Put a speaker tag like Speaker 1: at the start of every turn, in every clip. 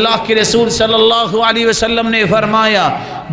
Speaker 1: اللہ کے رسول صلی اللہ علیہ وسلم نے فرمایا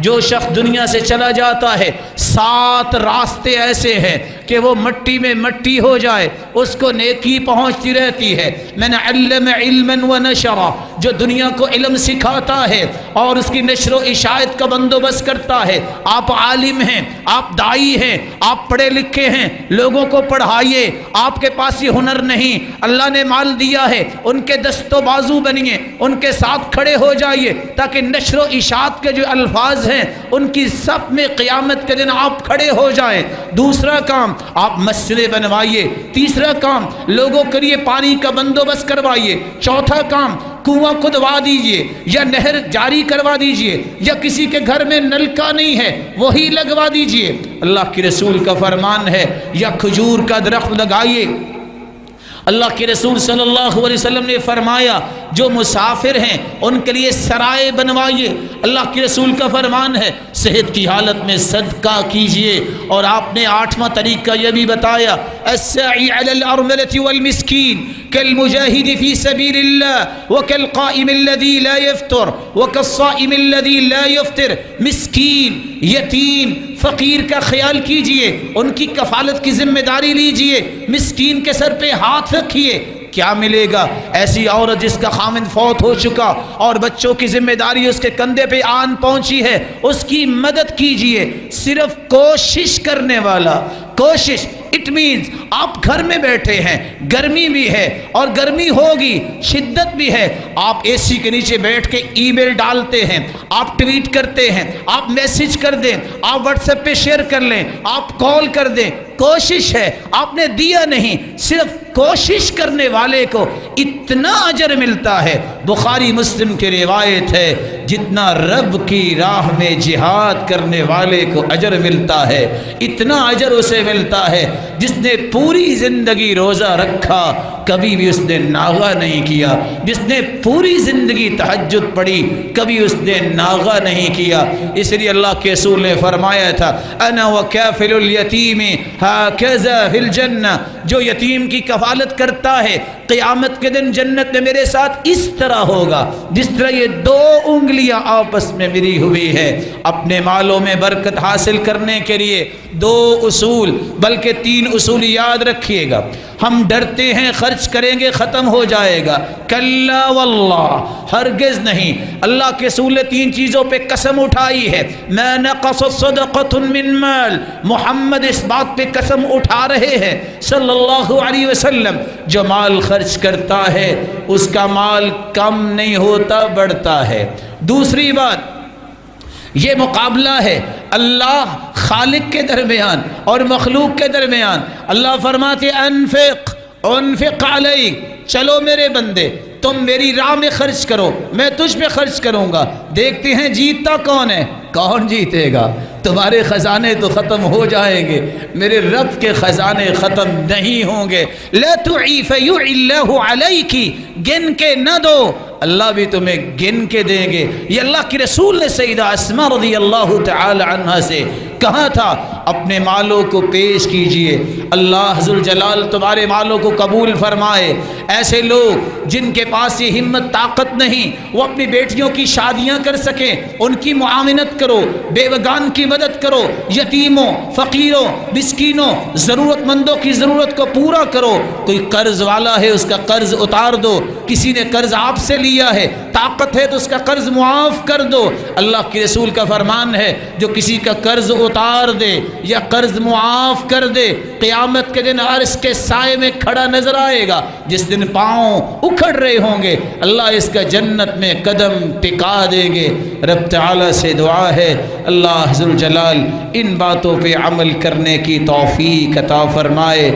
Speaker 1: جو شخص دنیا سے چلا جاتا ہے 7 راستے ایسے ہیں کہ وہ مٹی میں مٹی ہو جائے، اس کو نیکی پہنچتی رہتی ہے۔ من علم علما ونشرا، جو دنیا کو علم سکھاتا ہے اور اس کی نشر و اشاعت کا بندوبست کرتا ہے۔ آپ عالم ہیں، آپ داعی ہیں، آپ پڑھے لکھے ہیں، لوگوں کو پڑھائیے۔ آپ کے پاس یہ ہنر نہیں، اللہ نے مال دیا ہے، ان کے دست و بازو بنیے، ان کے ساتھ کھڑے ہو جائیے تاکہ نشر و اشاعت کے جو الفاظ ہیں ان کی صف میں قیامت کے دن آپ کھڑے ہو جائیں۔ دوسرا کام آپ مسجدیں بنوائیے۔ تیسرا کام لوگوں کے لیے پانی کا بندوبست کروائیے۔ چوتھا کام کنواں کھدوا دیجئے یا نہر جاری کروا دیجئے، یا کسی کے گھر میں نلکا نہیں ہے وہی لگوا دیجئے۔ اللہ کے رسول کا فرمان ہے یا کھجور کا درخت لگائیے۔ اللہ کے رسول صلی اللہ علیہ وسلم نے فرمایا جو مسافر ہیں ان کے لیے سرائے بنوائیے۔ اللہ کے رسول کا فرمان ہے صحت کی حالت میں صدقہ کیجئے، اور آپ نے 8واں طریقہ یہ بھی بتایا السعی علی الارملة والمسکین کالمجاہد فی سبیل اللہ وکالقائم الذی لا یفطر وکالصائم الذی لا یفطر۔ مسکین، یتیم، فقیر کا خیال کیجئے، ان کی کفالت کی ذمہ داری لیجئے، مسکین کے سر پہ ہاتھ رکھیے۔ کیا ملے گا؟ ایسی عورت جس کا خامند فوت ہو چکا اور بچوں کی ذمہ داری اس کے کندھے پہ آن پہنچی ہے، اس کی مدد کیجئے۔ صرف کوشش کرنے والا، کوشش اٹ مینز آپ گھر میں بیٹھے ہیں، گرمی بھی ہے اور گرمی ہوگی، شدت بھی ہے، آپ اے سی کے نیچے بیٹھ کے ای میل ڈالتے ہیں، آپ ٹویٹ کرتے ہیں، آپ میسج کر دیں، آپ واٹس ایپ پہ شیئر کر لیں، آپ کال کر دیں۔ کوشش ہے، آپ نے دیا نہیں، صرف کوشش کرنے والے کو اتنا اجر ملتا ہے۔ بخاری مسلم کی روایت ہے جتنا رب کی راہ میں جہاد کرنے والے کو اجر ملتا ہے اتنا اجر اسے ملتا ہے جس نے پوری زندگی روزہ رکھا، کبھی بھی اس نے ناغہ نہیں کیا، جس نے پوری زندگی تہجد پڑھی، کبھی اس نے ناغہ نہیں کیا۔ اس لیے اللہ کے رسول نے فرمایا تھا انا وکافل الیتیم ہاکذا فی الجنہ، جو یتیم کی کفالت کرتا ہے قیامت کے دن جنت میں میرے ساتھ اس طرح ہوگا جس طرح یہ 2 انگلیاں آپس میں ملی ہوئی ہے۔ اپنے مالوں میں برکت حاصل کرنے کے لیے 2 اصول بلکہ 3 اصول یاد رکھیے گا۔ ہم ڈرتے ہیں خرچ کریں گے ختم ہو جائے گا، کلا واللہ، ہرگز نہیں۔ اللہ کے رسول نے 3 چیزوں پہ قسم اٹھائی ہے، ما نقصت صدقۃ من مال، محمد اس بات پہ قسم اٹھا رہے ہیں صلی اللہ علیہ وسلم، جو مال خرچ کرتا ہے اس کا مال کم نہیں ہوتا، بڑھتا ہے۔ دوسری بات یہ مقابلہ ہے اللہ خالق کے درمیان اور مخلوق کے درمیان۔ اللہ فرماتے انفق علیک، چلو میرے بندے تم میری راہ میں خرچ کرو، میں تجھ پہ خرچ کروں گا۔ دیکھتے ہیں جیتتا کون ہے؟ کون جیتے گا؟ تمہارے خزانے تو ختم ہو جائیں گے، میرے رب کے خزانے ختم نہیں ہوں گے۔ لا تعی فیعی اللہ علیک، گن کے نہ دو، اللہ بھی تمہیں گن کے دیں گے۔ یہ اللہ کے رسول نے سیدہ اسماء رضی اللہ تعالی عنہا سے کہا تھا اپنے مالوں کو پیش کیجئے، اللہ ذوالجلال تمہارے مالوں کو قبول فرمائے۔ ایسے لوگ جن کے پاس یہ ہمت طاقت نہیں وہ اپنی بیٹیوں کی شادیاں کر سکیں، ان کی معاونت کرو، بیوگان کی مدد کرو، یتیموں، فقیروں، مسکینوں، ضرورت مندوں کی ضرورت کو پورا کرو۔ کوئی قرض والا ہے اس کا قرض اتار دو، کسی نے قرض آپ سے لیا ہے، طاقت ہے تو اس کا قرض معاف کر دو۔ اللہ کے رسول کا فرمان ہے جو کسی کا قرض اتار دے یا قرض معاف کر دے قیامت کے دن عرش کے سائے میں کھڑا نظر آئے گا، جس دن پاؤں اکھڑ رہے ہوں گے اللہ اس کا جنت میں قدم ٹکا دیں گے۔ رب تعالی سے دعا ہے اللہ ذوالجلال ان باتوں پہ عمل کرنے کی توفیق عطا فرمائے۔